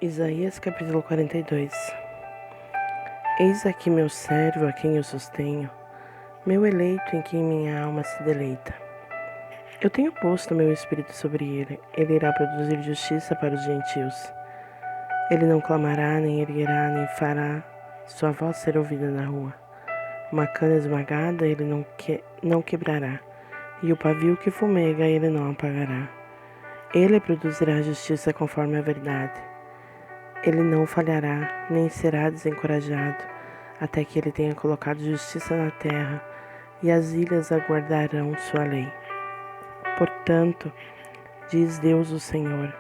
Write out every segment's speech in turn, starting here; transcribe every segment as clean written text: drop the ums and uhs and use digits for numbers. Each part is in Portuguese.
Isaías capítulo 42. Eis aqui meu servo, a quem eu sustenho, meu eleito, em quem minha alma se deleita. Eu tenho posto meu espírito sobre ele irá produzir justiça para os gentios. Ele não clamará, nem erguerá, nem fará sua voz ser ouvida na rua. Uma cana esmagada ele não quebrará, e o pavio que fumega ele não apagará. Ele produzirá justiça conforme a verdade. Ele não falhará, nem será desencorajado, até que ele tenha colocado justiça na terra, e as ilhas aguardarão sua lei. Portanto, diz Deus o Senhor,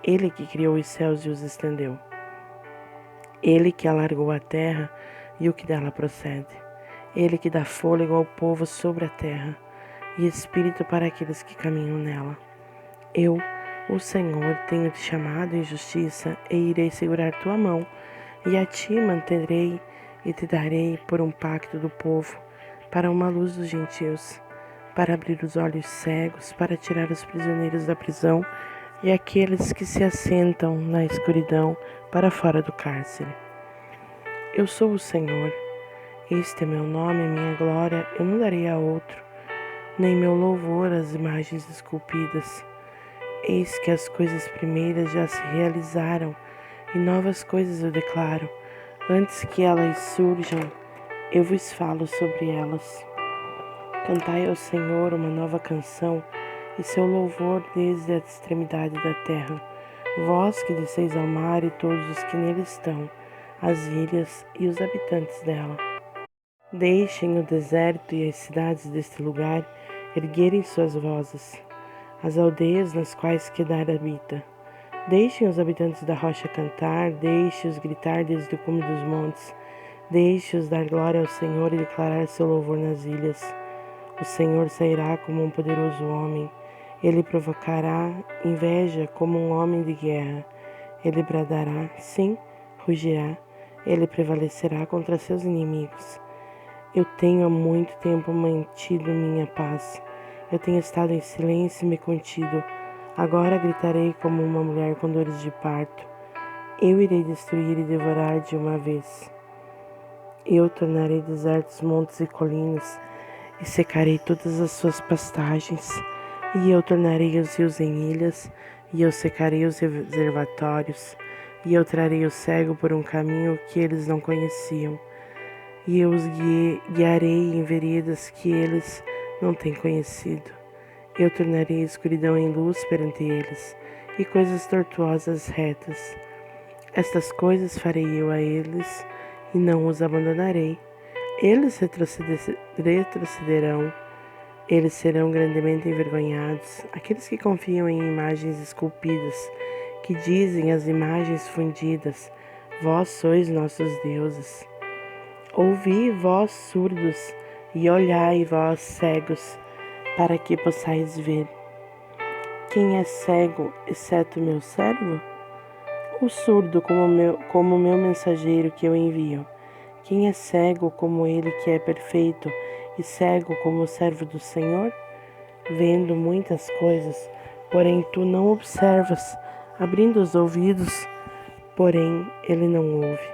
Ele que criou os céus e os estendeu, Ele que alargou a terra e o que dela procede, Ele que dá fôlego ao povo sobre a terra, e espírito para aqueles que caminham nela. Eu, o Senhor, tenho te chamado em justiça e irei segurar tua mão, e a ti manterei e te darei por um pacto do povo, para uma luz dos gentios, para abrir os olhos cegos, para tirar os prisioneiros da prisão e aqueles que se assentam na escuridão para fora do cárcere. Eu sou o Senhor, este é meu nome e minha glória, eu não darei a outro, nem meu louvor às imagens esculpidas. Eis que as coisas primeiras já se realizaram, e novas coisas eu declaro. Antes que elas surjam, eu vos falo sobre elas. Cantai ao Senhor uma nova canção, e seu louvor desde a extremidade da terra. Vós que desceis ao mar e todos os que nele estão, as ilhas e os habitantes dela. Deixem o deserto e as cidades deste lugar erguerem suas vozes, as aldeias nas quais Quedar habita. Deixem os habitantes da rocha cantar, deixe-os gritar desde o cume dos montes, deixe-os dar glória ao Senhor e declarar seu louvor nas ilhas. O Senhor sairá como um poderoso homem, ele provocará inveja como um homem de guerra. Ele bradará, sim, rugirá, ele prevalecerá contra seus inimigos. Eu tenho há muito tempo mantido minha paz. Eu tenho estado em silêncio e me contido. Agora gritarei como uma mulher com dores de parto. Eu irei destruir e devorar de uma vez. Eu tornarei desertos montes e colinas, e secarei todas as suas pastagens. E eu tornarei os rios em ilhas, e eu secarei os reservatórios. E eu trarei o cego por um caminho que eles não conheciam. E eu os guiarei em veredas que eles não têm conhecido. Eu tornarei a escuridão em luz perante eles, e coisas tortuosas retas. Estas coisas farei eu a eles, e não os abandonarei. Eles retrocederão, eles serão grandemente envergonhados. Aqueles que confiam em imagens esculpidas, que dizem às imagens fundidas, vós sois nossos deuses. Ouvi, vós surdos, e olhai, vós cegos, para que possais ver. Quem é cego, exceto meu servo? O surdo como meu mensageiro que eu envio. Quem é cego como ele que é perfeito, e cego como o servo do Senhor? Vendo muitas coisas, porém tu não observas, abrindo os ouvidos, porém ele não ouve.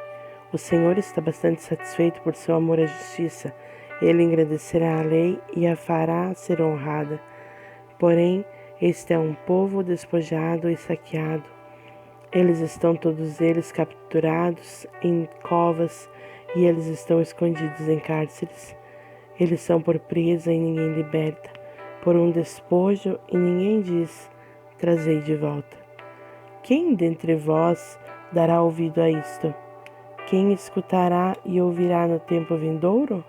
O Senhor está bastante satisfeito por seu amor à justiça. Ele engrandecerá a lei e a fará ser honrada. Porém, este é um povo despojado e saqueado. Eles estão todos eles capturados em covas, e eles estão escondidos em cárceres. Eles são por presa e ninguém liberta, por um despojo e ninguém diz, trazei de volta. Quem dentre vós dará ouvido a isto? Quem escutará e ouvirá no tempo vindouro?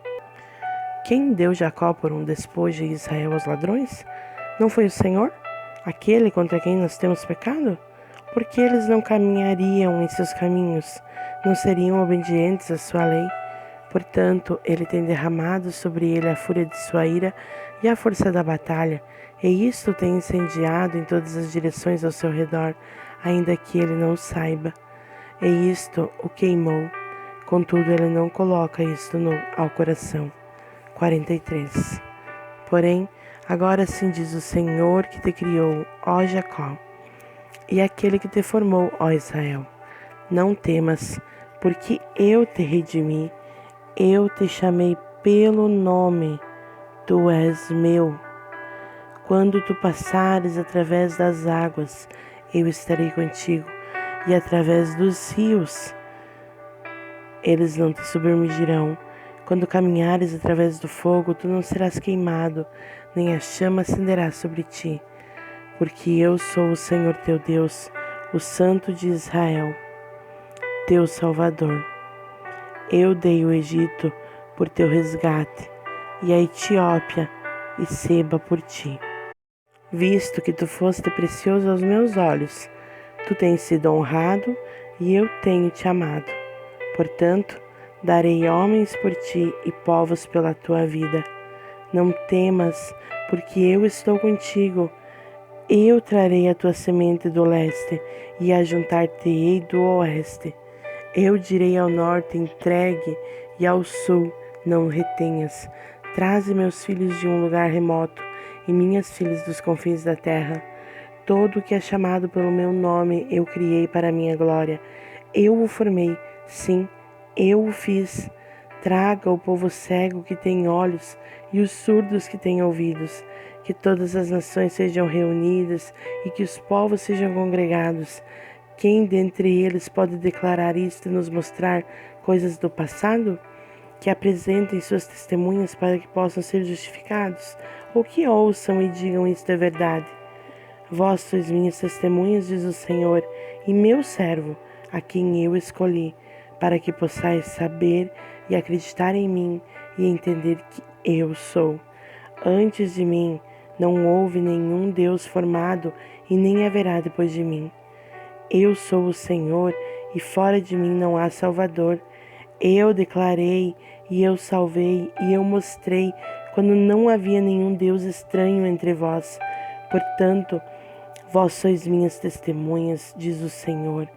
Quem deu Jacó por um despojo e Israel aos ladrões? Não foi o Senhor, aquele contra quem nós temos pecado? Porque eles não caminhariam em seus caminhos, não seriam obedientes à sua lei. Portanto, ele tem derramado sobre ele a fúria de sua ira e a força da batalha, e isto tem incendiado em todas as direções ao seu redor, ainda que ele não saiba. E isto o queimou, contudo ele não coloca isto ao coração. 43. Porém, agora sim diz o Senhor que te criou, ó Jacó, e aquele que te formou, ó Israel. Não temas, porque eu te redimi, eu te chamei pelo nome, tu és meu. Quando tu passares através das águas, eu estarei contigo, e através dos rios, eles não te submergirão. Quando caminhares através do fogo, tu não serás queimado, nem a chama acenderá sobre ti, porque eu sou o Senhor teu Deus, o Santo de Israel, teu Salvador. Eu dei o Egito por teu resgate, e a Etiópia e Seba por ti. Visto que tu foste precioso aos meus olhos, tu tens sido honrado, e eu tenho te amado. Portanto, darei homens por ti e povos pela tua vida. Não temas, porque eu estou contigo. Eu trarei a tua semente do leste e ajuntar-te-ei do oeste. Eu direi ao norte, entregue, e ao sul, não retenhas. Traze meus filhos de um lugar remoto e minhas filhas dos confins da terra. Todo o que é chamado pelo meu nome eu criei para a minha glória. Eu o formei, sim, eu o fiz. Traga o povo cego que tem olhos e os surdos que têm ouvidos. Que todas as nações sejam reunidas e que os povos sejam congregados. Quem dentre eles pode declarar isto e nos mostrar coisas do passado? Que apresentem suas testemunhas para que possam ser justificados, ou que ouçam e digam isto é verdade. Vós sois minhas testemunhas, diz o Senhor, e meu servo, a quem eu escolhi, para que possais saber e acreditar em mim e entender que eu sou. Antes de mim não houve nenhum Deus formado e nem haverá depois de mim. Eu sou o Senhor e fora de mim não há Salvador. Eu declarei e eu salvei e eu mostrei quando não havia nenhum Deus estranho entre vós. Portanto, vós sois minhas testemunhas, diz o Senhor,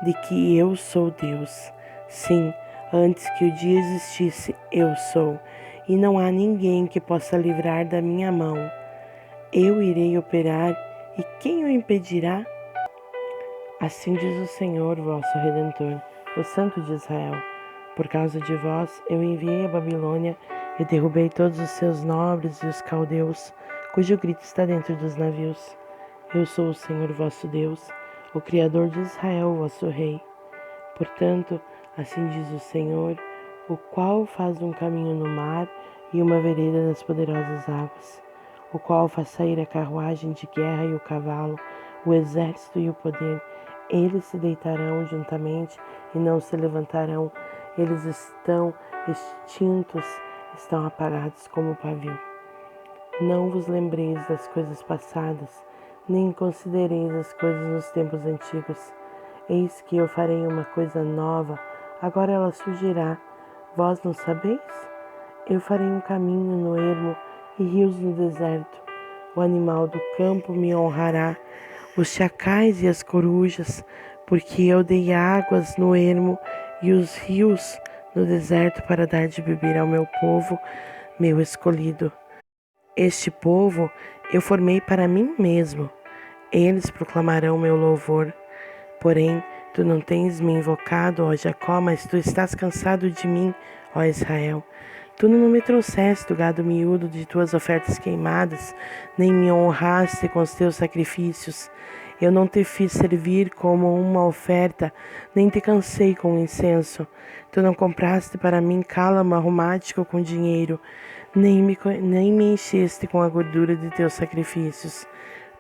de que eu sou Deus. Sim, antes que o dia existisse, eu sou, e não há ninguém que possa livrar da minha mão. Eu irei operar, e quem o impedirá? Assim diz o Senhor, vosso Redentor, o Santo de Israel. Por causa de vós, eu enviei a Babilônia e derrubei todos os seus nobres e os caldeus, cujo grito está dentro dos navios. Eu sou o Senhor vosso Deus, o Criador de Israel, vosso Rei. Portanto, assim diz o Senhor, o qual faz um caminho no mar e uma vereda nas poderosas águas, o qual faz sair a carruagem de guerra e o cavalo, o exército e o poder. Eles se deitarão juntamente e não se levantarão. Eles estão extintos, estão apagados como o pavio. Não vos lembreis das coisas passadas, nem considereis as coisas nos tempos antigos. Eis que eu farei uma coisa nova, agora ela surgirá. Vós não sabeis? Eu farei um caminho no ermo e rios no deserto. O animal do campo me honrará, os chacais e as corujas, porque eu dei águas no ermo e os rios no deserto para dar de beber ao meu povo, meu escolhido. Este povo eu formei para mim mesmo. Eles proclamarão meu louvor. Porém, tu não tens me invocado, ó Jacó, mas tu estás cansado de mim, ó Israel. Tu não me trouxeste o gado miúdo de tuas ofertas queimadas, nem me honraste com os teus sacrifícios. Eu não te fiz servir como uma oferta, nem te cansei com incenso. Tu não compraste para mim cálamo aromático com dinheiro, nem me encheste com a gordura de teus sacrifícios.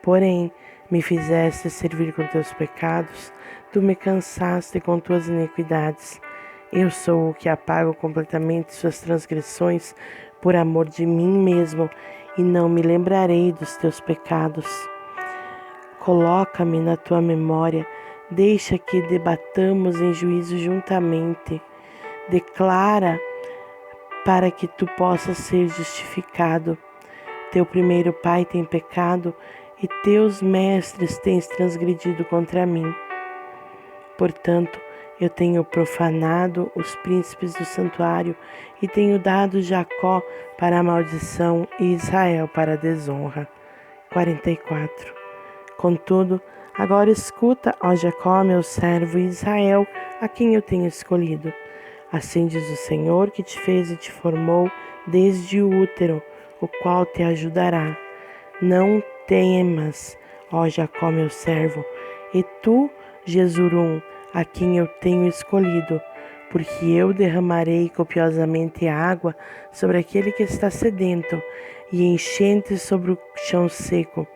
Porém, me fizeste servir com teus pecados, tu me cansaste com tuas iniquidades. Eu sou o que apago completamente suas transgressões por amor de mim mesmo, e não me lembrarei dos teus pecados. Coloca-me na tua memória, deixa que debatamos em juízo juntamente. Declara para que tu possas ser justificado. Teu primeiro pai tem pecado, e teus mestres têm transgredido contra mim. Portanto, eu tenho profanado os príncipes do santuário e tenho dado Jacó para a maldição e Israel para a desonra. 44. Contudo, Agora escuta, ó Jacó, meu servo, e Israel, a quem eu tenho escolhido. Assim diz o Senhor, que te fez e te formou desde o útero, o qual te ajudará. Não temas, ó Jacó, meu servo, e tu, Jesurum, a quem eu tenho escolhido, porque eu derramarei copiosamente água sobre aquele que está sedento, e enchente sobre o chão seco.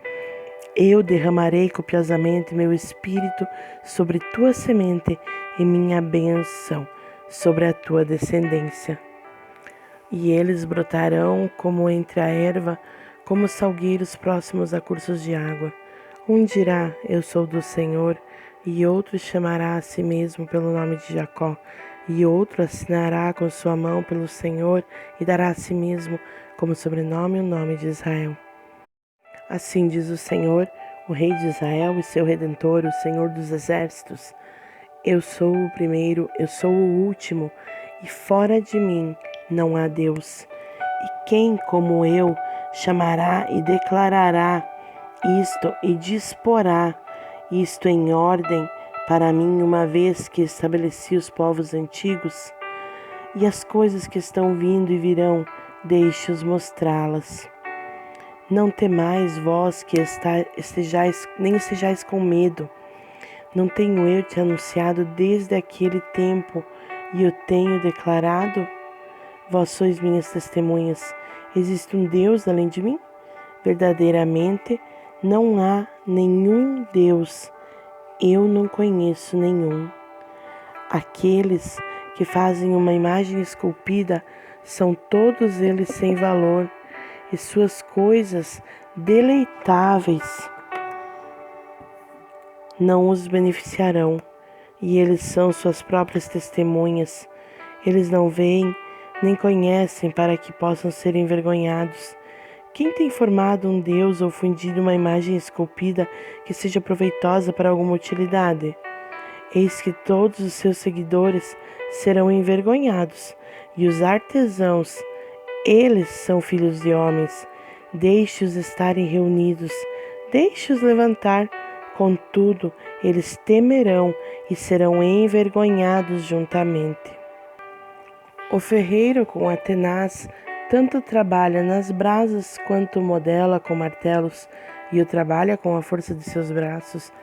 Eu derramarei copiosamente meu espírito sobre tua semente e minha bênção sobre a tua descendência. E eles brotarão como entre a erva, como salgueiros próximos a cursos de água. Um dirá, eu sou do Senhor, e outro chamará a si mesmo pelo nome de Jacó, e outro assinará com sua mão pelo Senhor, e dará a si mesmo como sobrenome o nome de Israel. Assim diz o Senhor, o Rei de Israel e seu Redentor, o Senhor dos Exércitos. Eu sou o primeiro, eu sou o último, e fora de mim não há Deus. E quem como eu chamará e declarará isto e disporá isto em ordem para mim, uma vez que estabeleci os povos antigos? E as coisas que estão vindo e virão, deixe-os mostrá-las. Não temais vós que nem estejais com medo. Não tenho eu te anunciado desde aquele tempo e eu tenho declarado? Vós sois minhas testemunhas. Existe um Deus além de mim? Verdadeiramente, não há nenhum Deus. Eu não conheço nenhum. Aqueles que fazem uma imagem esculpida são todos eles sem valor, e suas coisas deleitáveis não os beneficiarão, e eles são suas próprias testemunhas. Eles não veem nem conhecem para que possam ser envergonhados. Quem tem formado um Deus ou fundido uma imagem esculpida que seja proveitosa para alguma utilidade? Eis que todos os seus seguidores serão envergonhados, e os artesãos, eles são filhos de homens. Deixe-os estarem reunidos, deixe-os levantar. Contudo, eles temerão e serão envergonhados juntamente. O ferreiro com a tenaz tanto trabalha nas brasas quanto modela com martelos, e o trabalha com a força de seus braços.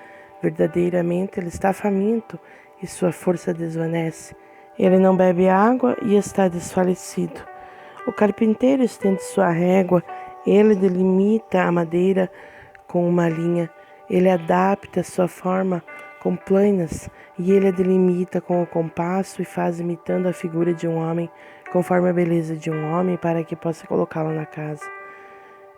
Verdadeiramente ele está faminto e sua força desvanece. Ele não bebe água e está desfalecido. O carpinteiro estende sua régua, ele delimita a madeira com uma linha, ele adapta sua forma com plainas, e ele a delimita com o compasso e faz imitando a figura de um homem, conforme a beleza de um homem, para que possa colocá-la na casa.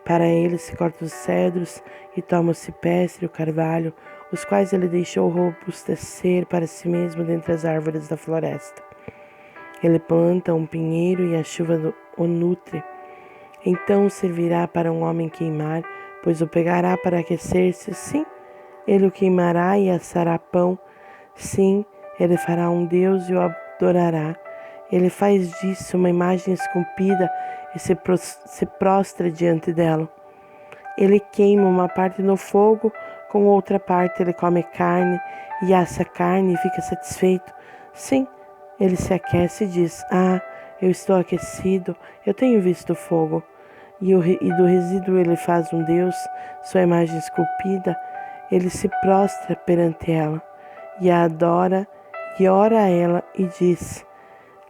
Para ele se corta os cedros e toma o cipreste e o carvalho, os quais ele deixou robustecer para si mesmo dentre as árvores da floresta. Ele planta um pinheiro e a chuva o nutre. Então servirá para um homem queimar, pois o pegará para aquecer-se. Sim, ele o queimará e assará pão. Sim, ele fará um Deus e o adorará. Ele faz disso uma imagem esculpida e se prostra diante dela. Ele queima uma parte no fogo, com outra parte ele come carne e assa carne e fica satisfeito. Sim, ele se aquece e diz, eu estou aquecido, eu tenho visto o fogo. E do resíduo ele faz um Deus, sua imagem esculpida, ele se prostra perante ela, e a adora, e ora a ela, e diz,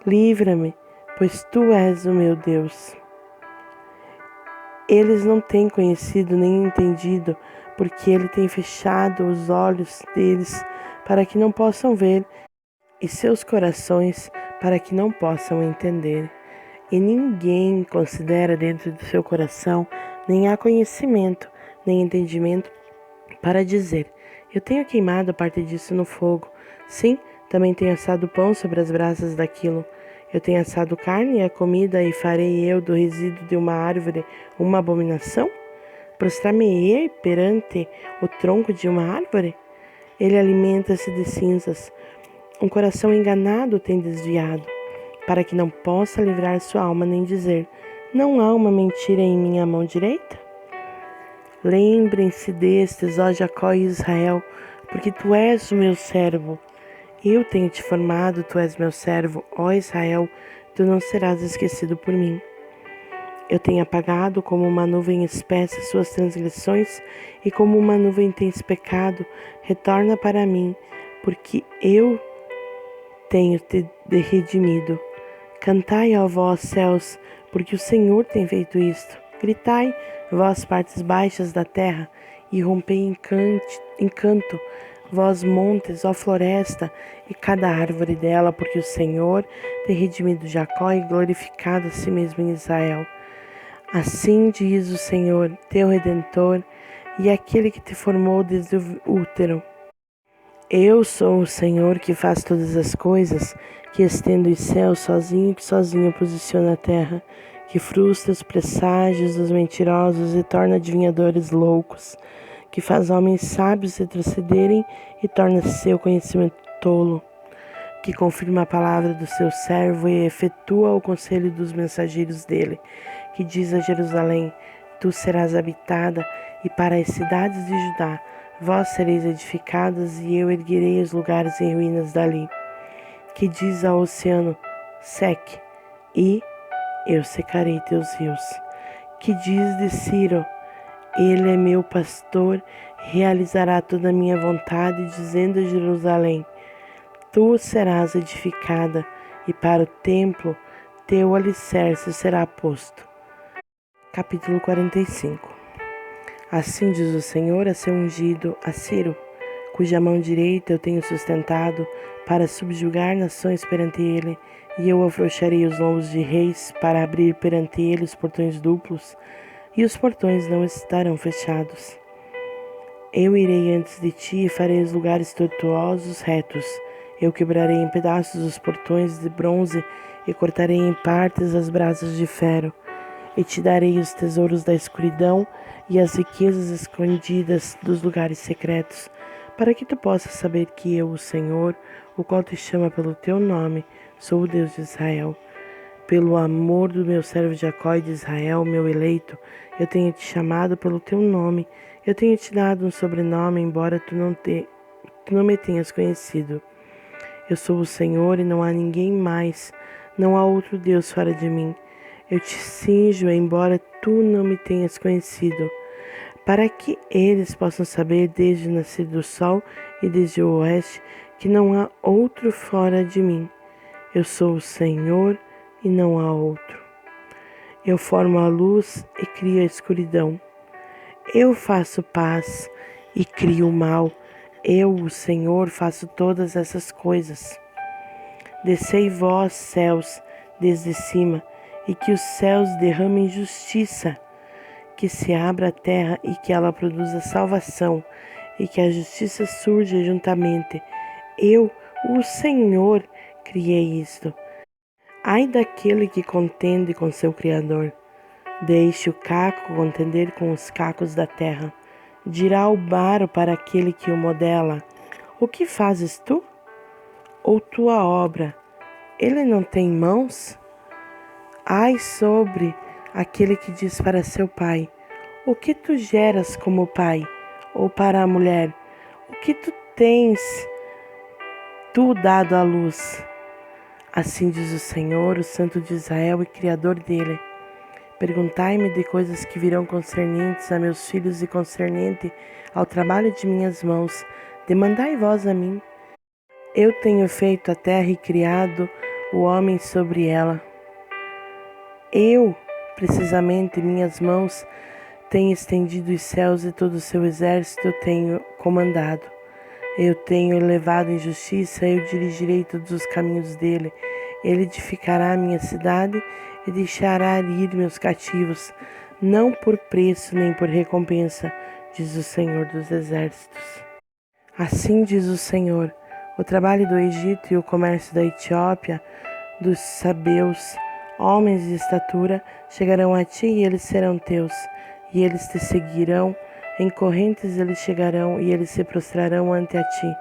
livra-me, pois tu és o meu Deus. Eles não têm conhecido nem entendido, porque ele tem fechado os olhos deles para que não possam ver, e seus corações para que não possam entender. E ninguém considera dentro do seu coração, nem há conhecimento, nem entendimento para dizer, eu tenho queimado a parte disso no fogo. Sim, também tenho assado pão sobre as brasas daquilo. Eu tenho assado carne e a comida, e farei eu do resíduo de uma árvore uma abominação? Prostrar-me-ei perante o tronco de uma árvore? Ele alimenta-se de cinzas. Um coração enganado tem desviado, para que não possa livrar sua alma nem dizer, não há uma mentira em minha mão direita? Lembrem-se destes, ó Jacó e Israel, porque tu és o meu servo. Eu tenho te formado, tu és meu servo, ó Israel, tu não serás esquecido por mim. Eu tenho apagado como uma nuvem espessa suas transgressões, e como uma nuvem tens pecado, retorna para mim, porque eu tenho te redimido. Cantai, ó vós, céus, porque o Senhor tem feito isto. Gritai, vós, partes baixas da terra, e rompei em canto, vós, montes, ó floresta, e cada árvore dela, porque o Senhor tem redimido Jacó e glorificado a si mesmo em Israel. Assim diz o Senhor, teu Redentor, e aquele que te formou desde o útero. Eu sou o Senhor que faz todas as coisas, que estendo os céus sozinho, que sozinho posiciona a terra, que frustra os presságios dos mentirosos e torna adivinhadores loucos, que faz homens sábios retrocederem e torna seu conhecimento tolo, que confirma a palavra do seu servo e efetua o conselho dos mensageiros dele, que diz a Jerusalém, tu serás habitada, e para as cidades de Judá, vós sereis edificadas, e eu erguerei os lugares em ruínas dali. Que diz ao oceano, seque, e eu secarei teus rios. Que diz de Ciro, ele é meu pastor, realizará toda a minha vontade, dizendo a Jerusalém, tu serás edificada, e para o templo teu alicerce será posto. Capítulo 45. Assim diz o Senhor a seu ungido, a Ciro, cuja mão direita eu tenho sustentado, para subjugar nações perante ele, e eu afrouxarei os lombos de reis, para abrir perante ele os portões duplos, e os portões não estarão fechados. Eu irei antes de ti e farei os lugares tortuosos retos. Eu quebrarei em pedaços os portões de bronze e cortarei em partes as brasas de ferro. E te darei os tesouros da escuridão e as riquezas escondidas dos lugares secretos, para que tu possas saber que eu, o Senhor, o qual te chama pelo teu nome, sou o Deus de Israel. Pelo amor do meu servo Jacó e de Israel, meu eleito, eu tenho te chamado pelo teu nome, eu tenho te dado um sobrenome, embora tu não me tenhas conhecido. Eu sou o Senhor e não há ninguém mais, não há outro Deus fora de mim. Eu te cinjo, embora tu não me tenhas conhecido, para que eles possam saber desde o nascer do sol e desde o oeste que não há outro fora de mim. Eu sou o Senhor e não há outro. Eu formo a luz e crio a escuridão. Eu faço paz e crio o mal. Eu, o Senhor, faço todas essas coisas. Descei vós, céus, desde cima, e que os céus derramem justiça, que se abra a terra e que ela produza salvação, e que a justiça surja juntamente. Eu, o Senhor, criei isto. Ai daquele que contende com seu Criador. Deixe o caco contender com os cacos da terra. Dirá o baro para aquele que o modela, o que fazes tu? Ou tua obra, ele não tem mãos? Ai sobre aquele que diz para seu pai, o que tu geras como pai? Ou para a mulher, o que tu tens tu dado à luz? Assim diz o Senhor, o Santo de Israel e Criador dele. Perguntai-me de coisas que virão concernentes a meus filhos e concernente ao trabalho de minhas mãos. Demandai vós a mim. Eu tenho feito a terra e criado o homem sobre ela. Eu, precisamente, minhas mãos tenho estendido os céus e todo o seu exército eu tenho comandado. Eu tenho elevado em justiça, eu dirigirei todos os caminhos dele. Ele edificará a minha cidade e deixará ir meus cativos, não por preço nem por recompensa, diz o Senhor dos Exércitos. Assim diz o Senhor, o trabalho do Egito e o comércio da Etiópia, dos sabeus, homens de estatura, chegarão a ti e eles serão teus, e eles te seguirão, em correntes eles chegarão e eles se prostrarão ante a ti.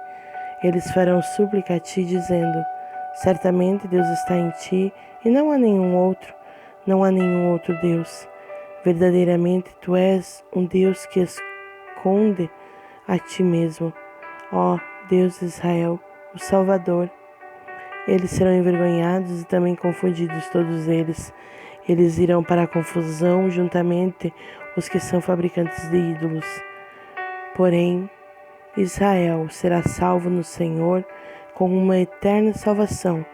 Eles farão súplica a ti, dizendo, certamente Deus está em ti e não há nenhum outro Deus. Verdadeiramente tu és um Deus que esconde a ti mesmo. Ó Deus de Israel, o Salvador. Eles serão envergonhados e também confundidos, todos eles. Eles irão para a confusão, juntamente os que são fabricantes de ídolos. Porém, Israel será salvo no Senhor com uma eterna salvação.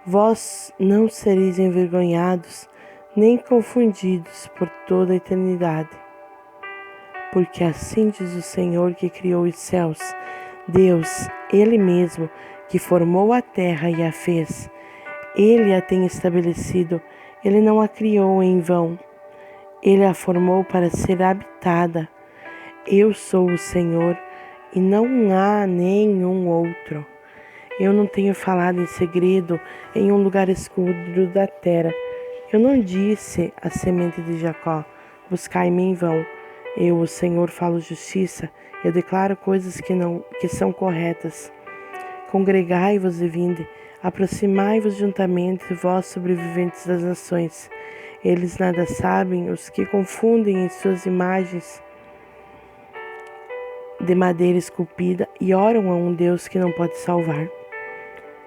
Vós não sereis envergonhados, nem confundidos por toda a eternidade. Porque assim diz o Senhor que criou os céus, Deus, Ele mesmo, que formou a terra e a fez. Ele a tem estabelecido, Ele não a criou em vão. Ele a formou para ser habitada. Eu sou o Senhor e não há nenhum outro. Eu não tenho falado em segredo em um lugar escuro da terra. Eu não disse à semente de Jacó, buscai-me em vão. Eu, o Senhor, falo justiça, eu declaro coisas que são corretas. Congregai-vos e vinde, aproximai-vos juntamente, vós sobreviventes das nações. Eles nada sabem, os que confundem em suas imagens de madeira esculpida e oram a um Deus que não pode salvar.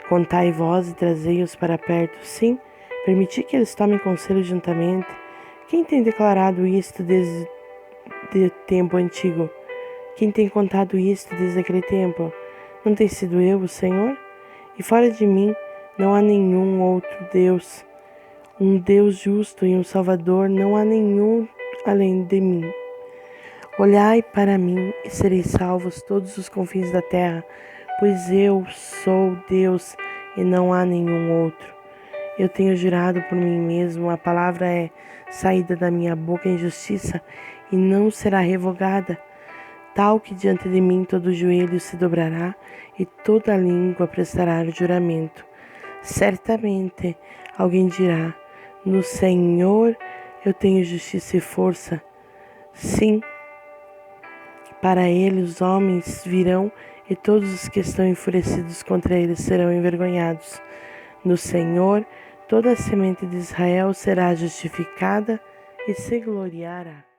Contai vós e trazei-os para perto, sim, permiti que eles tomem conselho juntamente. Quem tem declarado isto desde tempo antigo? Quem tem contado isto desde aquele tempo? Não tem sido eu, o Senhor? E fora de mim não há nenhum outro Deus. Um Deus justo e um Salvador, não há nenhum além de mim. Olhai para mim e sereis salvos todos os confins da terra, pois eu sou Deus e não há nenhum outro. Eu tenho jurado por mim mesmo, a palavra é saída da minha boca em justiça e não será revogada, tal que diante de mim todo joelho se dobrará e toda língua prestará juramento. Certamente alguém dirá, no Senhor eu tenho justiça e força. Sim, para ele os homens virão e todos os que estão enfurecidos contra ele serão envergonhados. No Senhor, toda a semente de Israel será justificada e se gloriará.